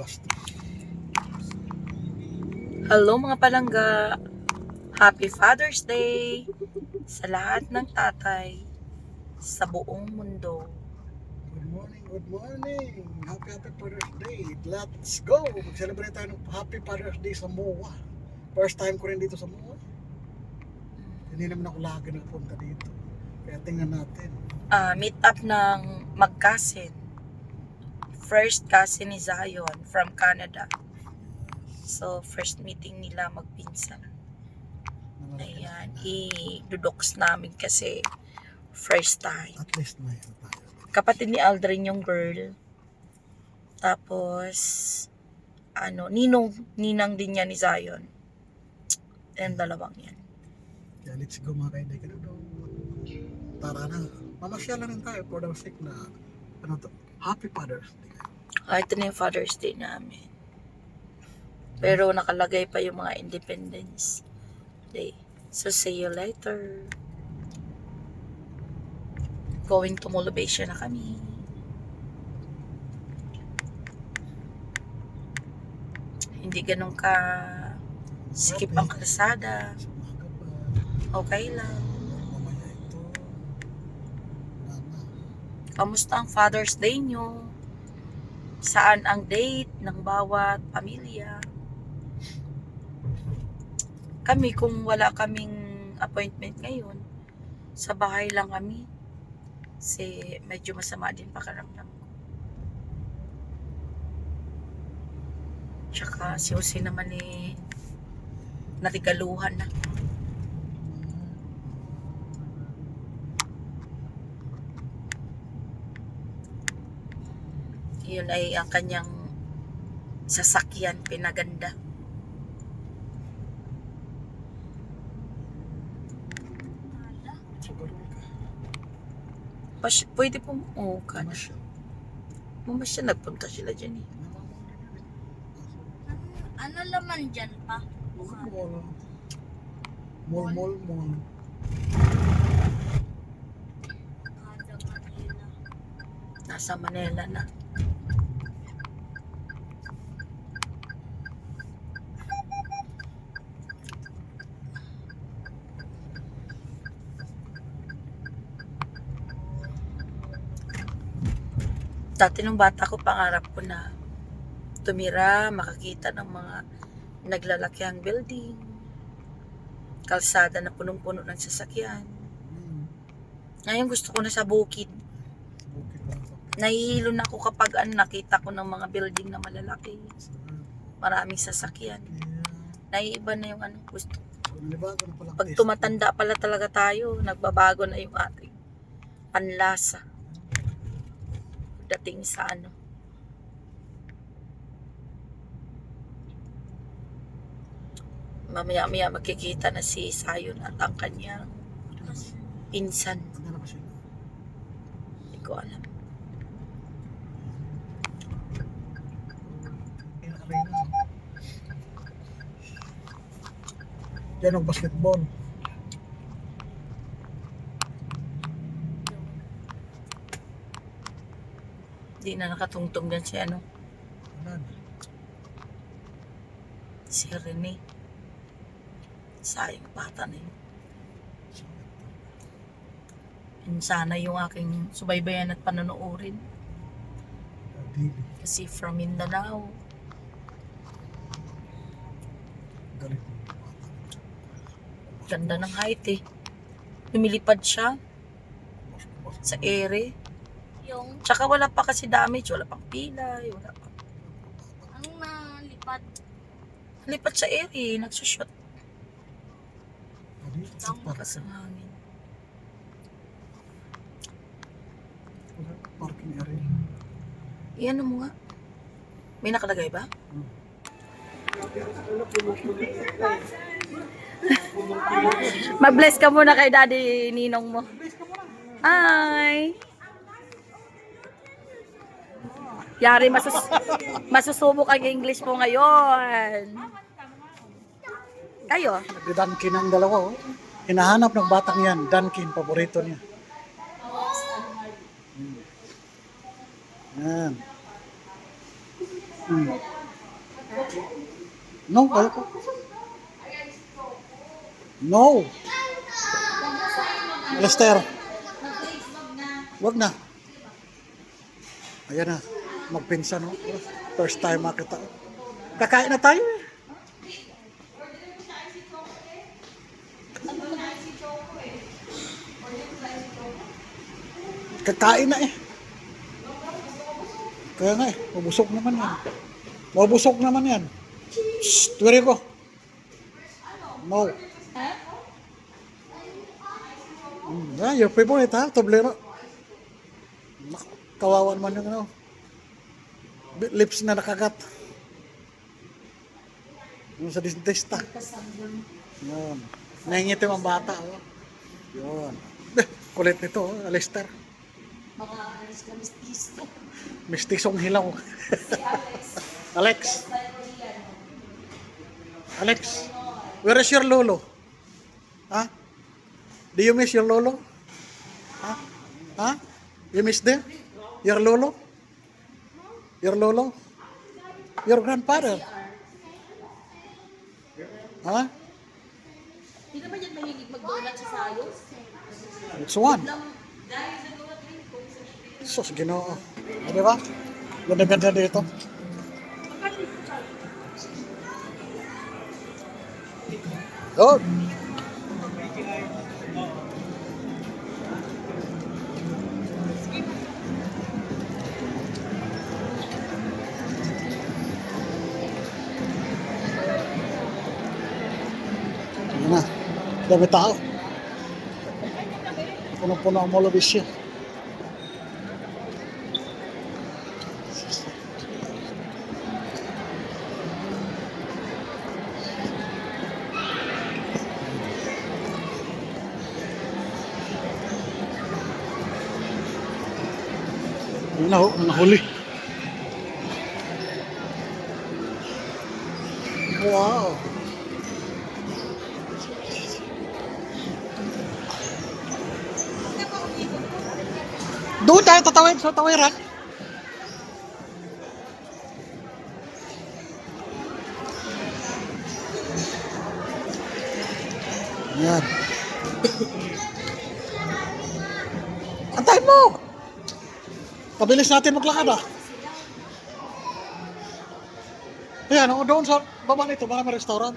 Basta. Hello mga palangga! Happy Father's Day sa lahat ng tatay sa buong mundo. Good morning, good morning. Happy Father's Day. Let's go. Mag-celebrate tayo ng Happy Father's Day sa MOA. First time ko rin dito sa MOA. Hindi naman ako lagi nagpunta dito. Kaya tingnan natin. Meet up ng mag-cousin. First cousin ni Zion from Canada. So, first meeting nila magpinsan. Ayan, i-dudoks namin kasi first time. At least may tayo. Kapatid ni Aldrin yung girl. Tapos, ninang din niya ni Zion. And dalawang yan. Kaya let's go mga kaibigan. Tara na. Mamasyala rin tayo for the sake na Happy Father's Day. Ito na yung Father's Day namin. Pero nakalagay pa yung mga Independence Day. So, see you later. Going to Molobation na kami. Hindi ganun ka sikip ang kalsada. Okay lang. Mamaya ito. Kamusta ang Father's Day nyo? Saan ang date ng bawat pamilya? Kami, kung wala kaming appointment ngayon, sa bahay lang kami. Kasi medyo masama din pakiramdam ko. Tsaka si Jose naman natigaluhan na. Yun ay ang kanyang sasakyan pinaganda. Pwede po ka na. Mamasya, nagpunta sila dyan eh. Ano laman dyan pa? Mall. Kada Manila. Nasa Manila na. Dati nung bata ko, pangarap ko na tumira, makakita ng mga naglalakihang building, kalsada na punong-puno ng sasakyan. Ngayon gusto ko na sa bukid. Nahihilo na ako kapag nakita ko ng mga building na malalaki. Maraming sasakyan. Naiiba na yung gusto. Pag tumatanda pala talaga tayo, nagbabago na yung ating panlasa. Dating sa mamaya magkikita na si Zion at ang kanyang pinsan. Hindi ko alam. Yan ang basketball. Hindi na nakatungtong dyan si Rene. Sayang bata na yun. And sana yung aking subaybayan at panonoorin. Kasi from Mindanao. Ganda ng height eh. Lumilipad siya sa ere. Yung Tsaka wala pa kasi damage, wala pang pilay, wala pa. ang nalipad. Lipat sa ere, nagsushoot. Lakas ang hangin. Parking area. Iyan mo nga. May nakalagay ba? Mag-bless ka muna kay Daddy Ninong mo. Hi! Yari, masusubok ang English po ngayon. Kayo? Dunkin ang dalawa. Hinahanap ng batang yan. Dunkin, paborito niya. Yan. Hmm. No, kaya ko. No. Lester. Wag na. Ayan na. Magpinsan, no? First time makita. Kakain na tayo eh. Kakain na eh. Kaya nga eh, mabusok naman yan. Mabusok naman yan. Shhh, tuwiri ko. No. Yeah, your favorite ha, Toblero. Kawawan man yung ano. Lips na nakagat. Yung sa dentista. Yun. Nangingitim ang bata. Oh. Yun. Kulit nito, oh, Alistair. Baka alis ka mistiso. Mistisong hilaw. Alex. Alex. Where is your lolo? Ha? Do you miss your lolo? Ha? Ha? You miss them? Your lolo? Your lolo? Your grandfather? Ha? Hindi naman yan mahilig mag-donut sa sayos. It's one. Dahil sa donut rin ko. Sus, Ginoo. O, di ba? Ganda-ganda dito. Good. Ayan na. Dami tao. Punong-puno ang Molobisya. Yun na ho, nahuli. Wow. Doon tayo tatawid sa tawiran. Yan. Antayin mo! Pabilis natin maglakad ah. Ayan, oh, doon sa baba nito, marami restaurant.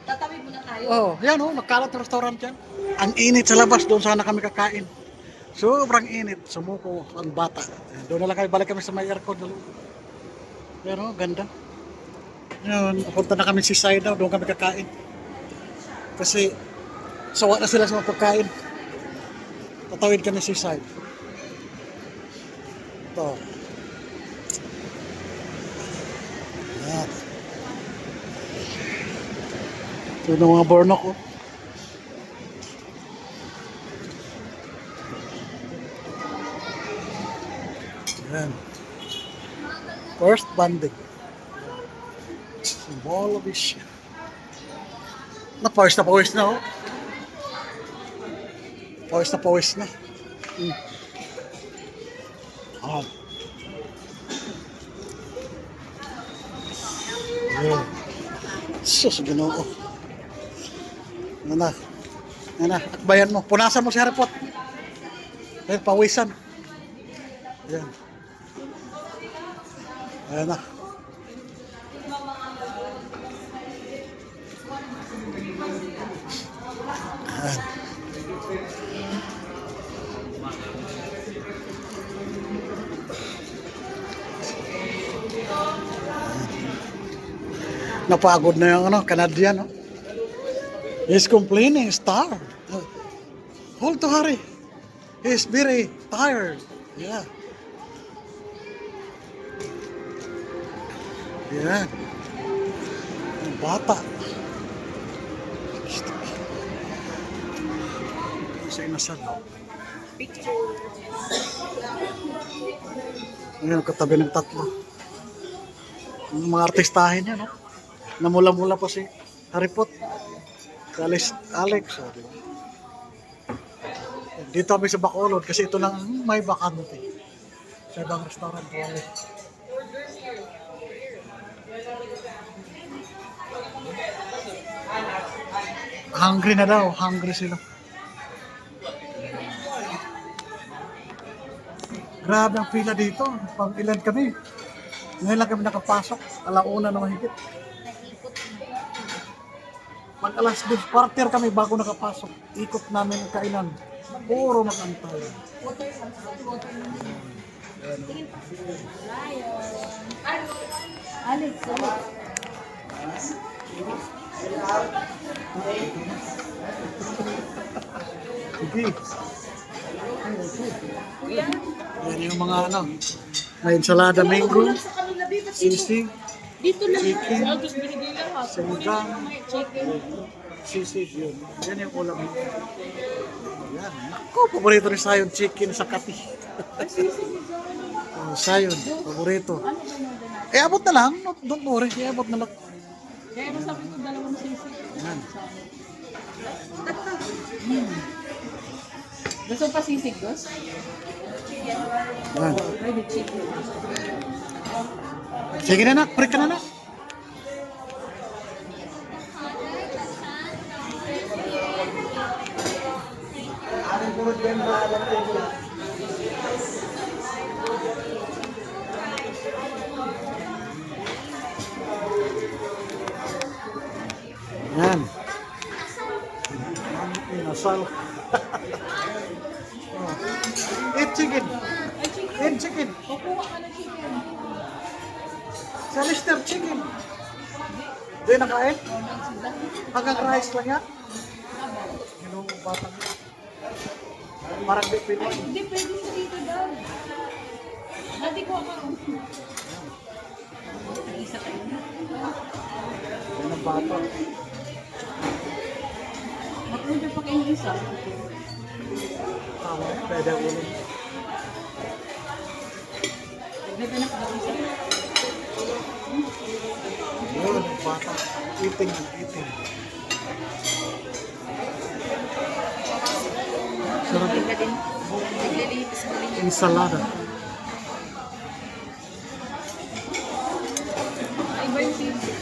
Tatawid muna tayo. Oh, yan oh, nagkalat na restaurant yan. Ang init sa labas, doon sana kami kakain. Sobrang init, sumuko ang bata. Ayan, doon na lang kami, balik kami sa may aircon na loob. Yan oh, ganda. Yan, punta na kami si Saida, doon kami kakain. Kasi sawa na sila sa mga pagkain. Tatawid kami si Saida. Ito. Yan. Ito na mga bornok oh. Yan. First banding. Molobisya. Pawis na oh. Pawis na. Ah. Yan. Sus, Ginoo. Ano na, akbayan mo. Punasan mo si Haripot. Ayan, pawisan. Ayan. Ayan na. Ayan. Napagod na yung Canadian, no? He's complaining, starved. Hold to Harry. He's very tired. Yeah. Yeah. Ang bata. Sa inasal. Ayan, katabi ng tatlo. Yung mga artistahin yan, no? Namula-mula pa si Haripot. Si Alex. Oh, diba? Dito kami sa Bacolod kasi ito lang may bakante. Sa ibang restaurant. Hungry na daw, hungry sila. Grabe ang pila dito. Pang ilan kami. Ngayon lang kami nakapasok. Alauna na mahigit. Naikot na. Pag alas 2, quarter kami bago nakapasok. Ikot namin ang kainan. Puro magantay. Alex, Sige. Yan yung mga ano. May ensalada mango, sisig, dito lang. chicken, August binigay lang ha. sinigang, Chicken. sisig yun. Yan yung ulam. Yan. Ako, paborito rin sayon chicken sa kati. Sayon, paborito. Eh, abot na lang. Don't worry. Eh, abot na lang. Kaya masabi ko dalawang sisig. Yan. Gusto pa sisig, Dos? Yan. Ready chicken. Sige na, nak. Break ka na, nak. Yan. Inasal. Oh. Eat chicken. Eat chicken. Kukuha ka ng chicken. Sa Mr. Chicken. Di nakain? Hanggang rice lang yan? Yung batang. Parang di pwede. Hindi pwede sa dito daw. Hindi ko ako. Isa kayo. Yan ang bata. Mag-order pa kayo isa. Tama, pwede ang ulo. Bebe na ka isa. Yun, ang bata. Eating and eating. Sarap. Hindi din. Naglilipas na rin. Ensalada. Iba yung sisig.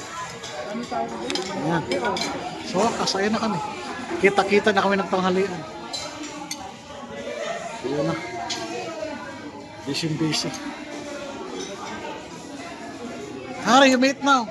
Ano tawag doon? Yan. So, kasaya na kami. Kita-kita na kami ng tanghalian. Yun na. Busy. Harry, you meet now.